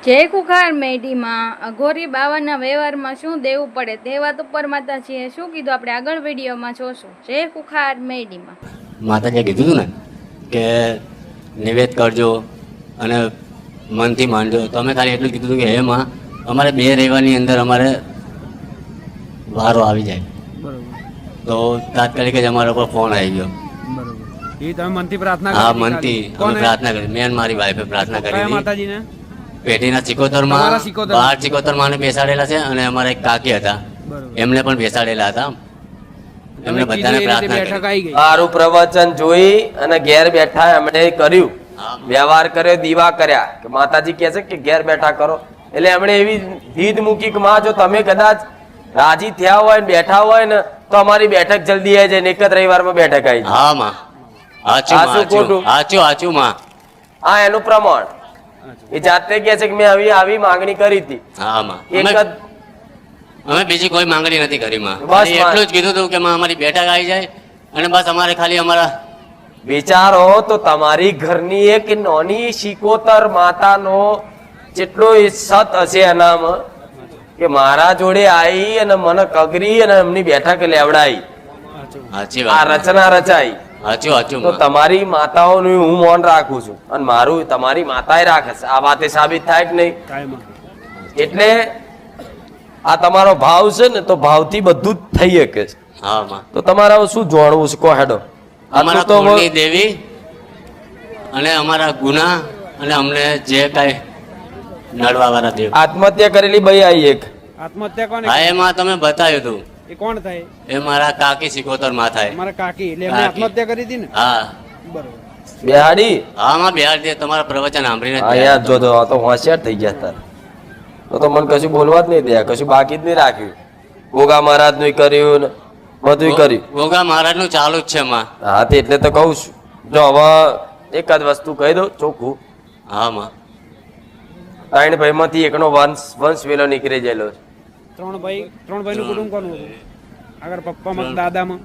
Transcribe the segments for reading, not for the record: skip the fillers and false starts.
જય કુખાર મેડીમાં અઘોરી બાવાના વ્યવહારમાં શું દેવું પડે તે વાત ઉપર માતાજીએ શું કીધું આપણે આગળ વિડીયોમાં જોશું. જય કુખાર મેડીમાં માતાજીએ કીધું હતું ને કે નિવેદ કરજો અને મનથી માનજો. તો અમે ખાલી એટલું કીધું હતું કે હે માં અમારે 2 રવિવારની અંદર અમારે વારો આવી જાય. બરોબર. તો તાત્કાલિક જ અમારા પર ફોન આવી ગયો. બરોબર. એ તમે મનથી પ્રાર્થના હા, કરી? મનથી અમે પ્રાર્થના કરી. મેં અને મારી વાઈફે પ્રાર્થના કરી કયા હતી. માતાજીને? પેઢીના ચિકોતરમાં તમારા સિકોતરમાં? 12 ચિકોતરમાંને બેસાડેલા છે અને અમારા એક કાકી હતા બરોબર. એમને પણ બેસાડેલા હતા. એમને બધાને પ્રાર્થના બેઠક કરી. આવી ગઈ. સારું પ્રવચન જોઈ અને ઘેર બેઠા એમણે કર્યું, હા. વ્યવહાર કર્યો, દીવા કર્યા કે માતાજી કહે છે કે ઘેર બેઠા કરો. એટલે એમણે એવી જીદ મૂકી કે માં જો તમે કદાચ રાજી થયા હોય ને બેઠા હોય ને તો અમારી બેઠક જલ્દી આવી જાય ને એક જ રવિવારમાં બેઠક આવી જાય. હા માં, હાચું આ માં, શું ખોટું? હાચું માં. આ એનું પ્રમાણ. એ જાતે કહે છે કે મેં આવી માંગણી કરી હતી. હા માં, એક જ અમે બીજી કોઈ માંગણી નથી કરી માં. બસ ખાલી માં. એટલું જ કીધું હતું કે માં અમારી બેઠક આવી જાય અને બસ અમારે ખાલી અમારા વિચારો તો તમારી ઘરની એક નાની શિકોતર માતાનો જેટલો સત હશે એનામાં કે મારા જોડે આવી અને મને કગરી અને એમની બેઠક લેવડાઈ, હાચી આ વાત, રચના રચાઈ. હાચું તો માં. તમારી માતાઓનું હું મૌન રાખું છું અને મારું તમારી માતાએ રાખે છે. આ વાતે સાબિત થાય કે નહીં? કાયમ. એટલે આ તમારો ભાવ છે ને તો ભાવથી બધું જ થઈ શકે છે. હા માં, તો તમારે હવે શું જાણવું છે કહો હેડો. અમારા આટલું તો કુળની દેવી અને અમારા ગુના અને અમને જે કાંઈ નડવા વાળા દેવ. આત્મહત્યા કરેલી ભાઈ આવી એક આત્મહત્યા કોને હા, કરી? એમાં તમે બતાવ્યું હતું. એ કોણ થાય? એ મારા કાકી સિકોતર માં થાય. અમારા કાકી. એટલે એમને કાકી. આત્મહત્યા કરી હતી ને? હા બરોબર. બેહાડી હા માં, બિહાર તમારા પ્રવચન સાંભળીને જ અહીંયા જો તો આ તો હોશિયાર થઈ ગયા તાર. તો મને કશું બોલવા જ નહીં દે, કશું બાકી જ નહીં રાખ્યું. ગોગા મહારાજ નું કર્યું ને બધું કર્યું. ગોગા મહારાજ નું ચાલુ જ છે માં. હા તે એટલે તો કહું છું. જો હવે એક જ વસ્તુ કહી દઉં ચોખ્ખું, હા માં, 3 ભાઈ માંથી એકનો વંશ વેલો નીકળી ગયેલો છે. 3 ભાઈ. 3 ભાઈનું કુટુંબ કોનું હતું? આગળ પપ્પામાં, દાદામાં?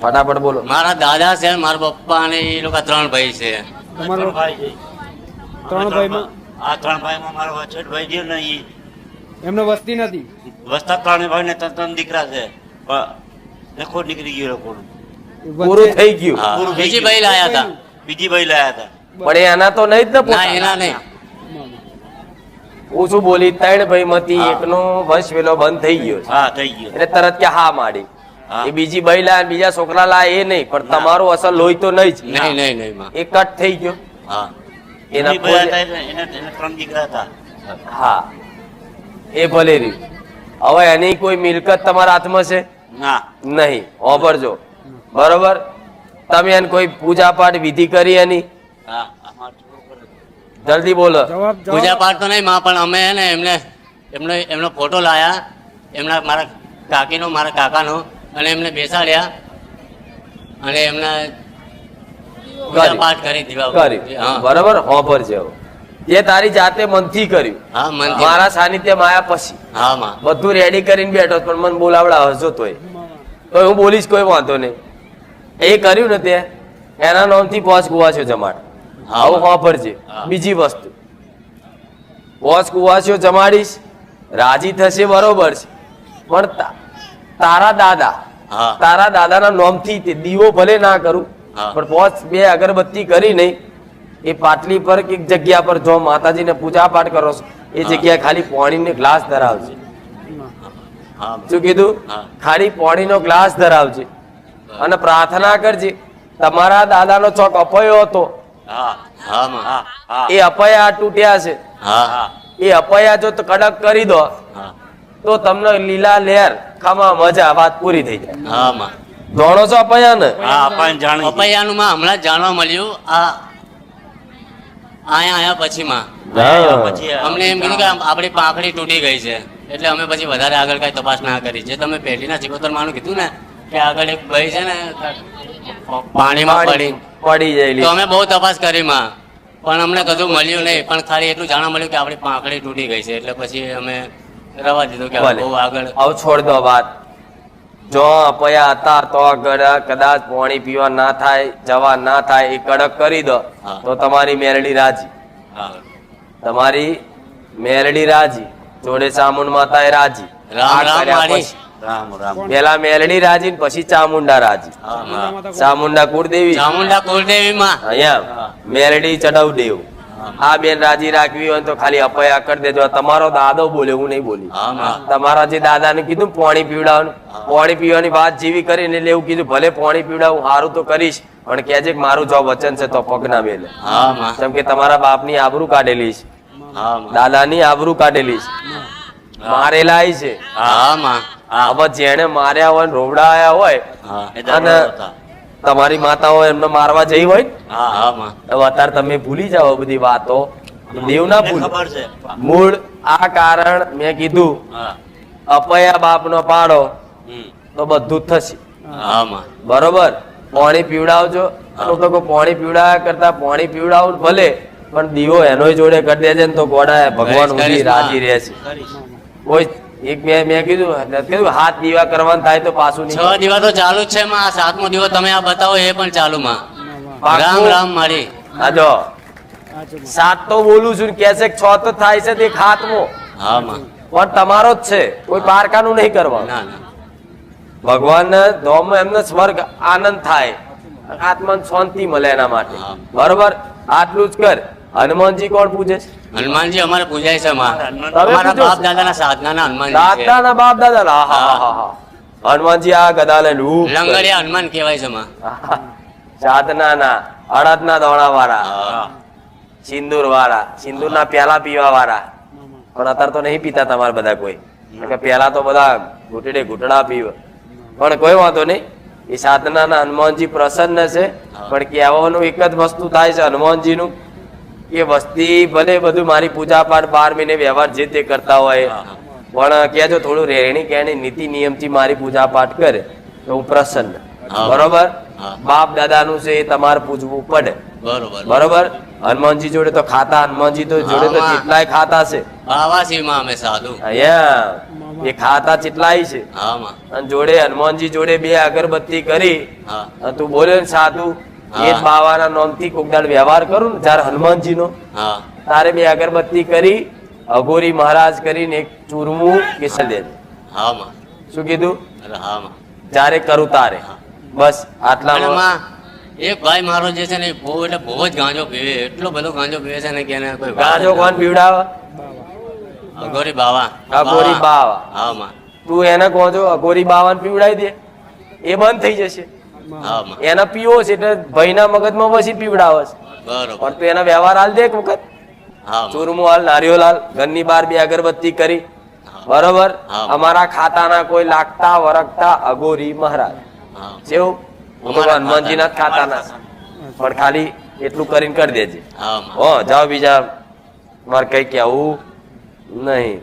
ફટાફટ બોલો. મારા દાદા છે, મારા પપ્પા અને એ લોકો 3 ભાઈ છે. તમારો 3 ભાઈમાં આ 3 ભાઈમાં મારો વચેટ ભાઈ ગયો ને ઈ એમનો વસ્તી નથી? વસ્તા 3 ભાઈ ને 3 દીકરા છે પણ લખો નીકળી ગયો લોકોનું. પૂરું થઈ ગયું. હા, પૂરું થઈ બીજી ગયું. ભાઈ લાયા હતા. બીજી ભાઈ લાયા હતા. પણ એ એના તો નહીં જ ને ના, પોતા. એના નહીં. હું શું બોલી 3 ભાઈ માંથી એકનો વંશ વેલો બંધ થઈ ગયો છે. હા થઈ ગયો. એટલે તરત કે હા માડી. હા. એ બીજી ભાઈ લાયા બીજા છોકરા લાયા એ નહીં, પણ તમારું અસલ લોહી તો નહીં જ. નહીં માં. એ કટ થઈ ગયો. હા, એના બીજી ભાઈ કોઈ- હતા એને 3 દીકરા હતા. હા એ ભલે રહ્યું. હવે એની કોઈ મિલકત તમારા હાથમાં છે ના નહીં? વાપરજો બરોબર. તમે એને કોઈ પૂજા પાઠ વિધિ કરી એની? હા અમારે થોડું કરે. જલ્દી બોલો. જવાબ પૂજા પાઠ તો નહીં માં, પણ અમે હે ને એમનો ફોટો લાયા, એમના મારા કાકીનો, મારા કાકાનો, અને એમને બેસાડ્યા અને એમના પૂજા પાઠ કરી દીવા કર્યું હા. બરોબર. વાપરજો. તે તારી જાતે મનથી કર્યું, હા, મનથી. મારા સાનિધ્યમાં આયા પછી હા માં, બધું રેડી કરીને બેઠો પણ મને બોલાવડા હશો તોય તો હું બોલીશ, કોઈ વાંધો નહીં. એ કર્યું ને તે એના નામથી પોચ કુવાસ્યો જમાડ. હા. આવું વાપરજે. હા. બીજી વસ્તુ, પોચ કુવાસ્યો જમાડીશ, રાજી થશે બરોબર છે, પણ તારા દાદા હા. તારા દાદાના નામથી તે દીવો ભલે ના કરું હા. પણ પોચ 2 અગરબત્તી કરી નહીં એ પાટલી પર કે જગ્યા પર જો માતાજીને પૂજા પાઠ કરો છો એ હા. જગ્યાએ ખાલી પાણીનો ગ્લાસ ધરાવજે. હા. શું કીધું? હા. ખાલી પાણીનો ગ્લાસ ધરાવજે અને પ્રાર્થના કરજે તમારા દાદાનો ચોક અપયો હતો હા હા માં, હા હા એ અપયા તૂટ્યા છે, હા એ અપયા જો તો કડક કરી દો હા તો તમને લીલા લહેર ખાવા મજા, વાત પૂરી થઈ જાય. હા માં. ધોણો છો અપયા ને? હા આપણને જાણી પપૈયાનું માં હમણાં જ જાણવા મળ્યું. આયા પછી માં હા. પછી અમને એમ કીધું કે આપણી પાંખડી તૂટી ગઈ છે, એટલે અમે પછી વધારે આગળ કઈ તપાસ ના કરી. જે તમે પેઢીના ચિકોતર માનું કીધું ને કે આગળ એક ભાઈ છે ને પાણીમાં પડી, પડી તો જાય. અમે બહુ તપાસ કરી માં, પણ અમને કશું મળ્યું નહીં. પણ ખાલી એટલું જાણવા મળ્યું કે આપણી પાંખડી તૂટી ગઈ છે, એટલે પછી અમે રવા દીધું કે ભલે. બહુ આગળ. આવ છોડ દો વાત. જો અપયા હતા તો કદાચ પાણી પીવા ના થાય, જવા ના થાય, એ કડક કરી દો હા. તો તમારી મેરડી રાજી. હા તમારી મેલડી રાજી, જોડે ચામુંડ માતા રાજી. રામ આ રામ કર્યા માળી. પછી રામ રામ પેલા મેલડી રાજી ને પછી ચામુંડા રાજી. હા હા ચામુંડા કુળદેવી, ચામુંડા કુળદેવી માં અહીંયા મેલડી ચડવદેવ. આ બેન રાજી રાખવી હોય તો ખાલી અપયા કરી દેજો. તમારો દાદો બોલ્યો, હું નહીં બોલી. હા માં તમારા જે દાદાને કીધું પાણી પીવડાવવાનું, પાણી પીવાની વાત જેવી કરીને એટલે એવું કીધું ભલે પાણી પીવડાવું સારું તો કરીશ, પણ કહેજે કે મારું જો વચન છે તો પગ ના મેલે. હા માં જેમ કે તમારા બાપની આબરૂ કાઢેલી છે, હા માં દાદાની આબરૂ કાઢેલી છે, મારેલા છે. હા માં હવે જેને માર્યા હોય ને રોવડાયા હોય હા એ અને દરબાર હતા. તમારી માતાઓ એમને મારવા જઈ હોય ને, હા હા માં હવે અત્યારે તમે ભૂલી જાઓ આ બધી વાતો. દેવ ના મને ભૂલ. ખબર છે મૂળ આ કારણ મેં કીધું, હા અપયા બાપનો પાડો હમ. તો બધું જ થશે. હા માં બરોબર. પાણી પીવડાવજો. હું તો કહું પાણી પીવડાવ્યા કરતા પાણી પીવડાવું ભલે, પણ દીવો એનોય જોડે કરી દેજે ને તો ગોડા ભગવાન કરીશ, સુધી કરીશ, રાજી રહેશે. કરીશ. કોઈ એક મેં કીધું હાથ દીવા કરવાનું થાય તો પાછું નહીં. 6 દિવસ તો ચાલુ જ છે માં. આ 7મો દિવસ તમે આ બતાવો એ પણ ચાલુ માં. પાકું. રામ રામ માળી. આ જો 7 તો બોલું છું ને કહે છે કે 6 તો થાય છે તે હાથમો હા માં પણ તમારો જ છે, કોઈ પારકાનું નહીં કરવાનું. ના ના ભગવાન ધોમ એમને સ્વર્ગ આનંદ થાય, આત્માને શાંતિ મળે એના માટે. હા. બરોબર. આટલું જ કર. હનુમાનજી કોણ પૂજે છે? હનુમાનજી અમારે પૂજાય છે માં. હનુમાન તમે અમારા પૂજો બાપ છો? દાદાના સાધનાના હનુમાનજી છે. દાદાના બાપ દાદા. હનુમાનજી આ ગદા લઈને ઊભ કરે. લંગડિયા હનુમાન કહેવાય છે માં. સાધનાના અડદના દોણા વાળા, હા સિંદૂર વાળા, સિંદૂરના પ્યાલા પીવા વાળા. પણ અત્યારે તો નહીં પીતા તમારે બધા કોઈ. કે પેલા તો બધા ઘૂંટડે ઘૂંટડા પીવે. પણ કોઈ વાંધો નહીં. એ સાધનાના હનુમાનજી પ્રસન્ન છે. પણ કહેવાનું એક જ વસ્તુ થાય છે હનુમાનજીનું, કે વસ્તી ભલે બધું મારી પૂજા પાઠ 12 મહિને વ્યવહાર જે તે કરતા હોય, પણ કહેજો થોડું રહેણી કહેણી નીતિ નિયમથી મારી પૂજા પાઠ કરે તો હું પ્રસન્ન. હા. બરોબર. હા. બાપ દાદાનું છે એ તમારે પૂજવું પડે. બરોબર બરોબર. હનુમાનજી જોડે તો ખાતા, હનુમાનજી તો જોડે તો હા. જેટલાય ખાતા છે બાવાસીમાં અમે સાધુ. અહીંયા એ ખાતા જેટલાય છે. હા માં અને જોડે હનુમાનજી જોડે 2 અગરબત્તી કરી હા અને તું બોલ્યો ને સાધુ, એ જ હા. બાવાના નામથી કોક દાડ વ્યવહાર કરું ને જયારે હનુમાનજીનો, હા તારે 2 અગરબત્તી કરી અઘોરી મહારાજ કરીને એક ચૂરમું કેસર દે. હા માં શું કીધું? અરે હા માં જ્યારે કરું તારે. બસ અને આટલામાં. માં એક ભાઈ મારો જે છે ને એ બહુ એટલે બહુ જ ગાંજો પીવે, એટલો બધો ગાંજો પીવે છે ને કે એને કોઈ વાત ગાજો જ કોણ ના. પીવડાવે? અઘોરી બાવા. અઘોરી બાવા. હા માં તું એને કહો છો અઘોરી બાવાને પીવડાવી દે, એ બંધ થઈ જશે. હા માં એના પીવો છે એટલે ભાઈના મગજમાં પછી પીવડાવે છે. બરોબર. પણ તું એના વ્યવહાર હાલ દે એક વખત. હા માં ચૂરમું હાલ, નારિયેળ હાલ, ઘરની બહાર 2 અગરબત્તી કરી. બરોબર. હા. અમારા ખાતાના કોઈ લાગતા વરગતા અઘોરી મહારાજ હા જેવું અમારા હનુમાનજીના જ ખાતાના, પણ ખાલી એટલું કરીને કરી દેજે. હા માં હો જાઓ, બીજા મારે કઈ કેવું નહીં.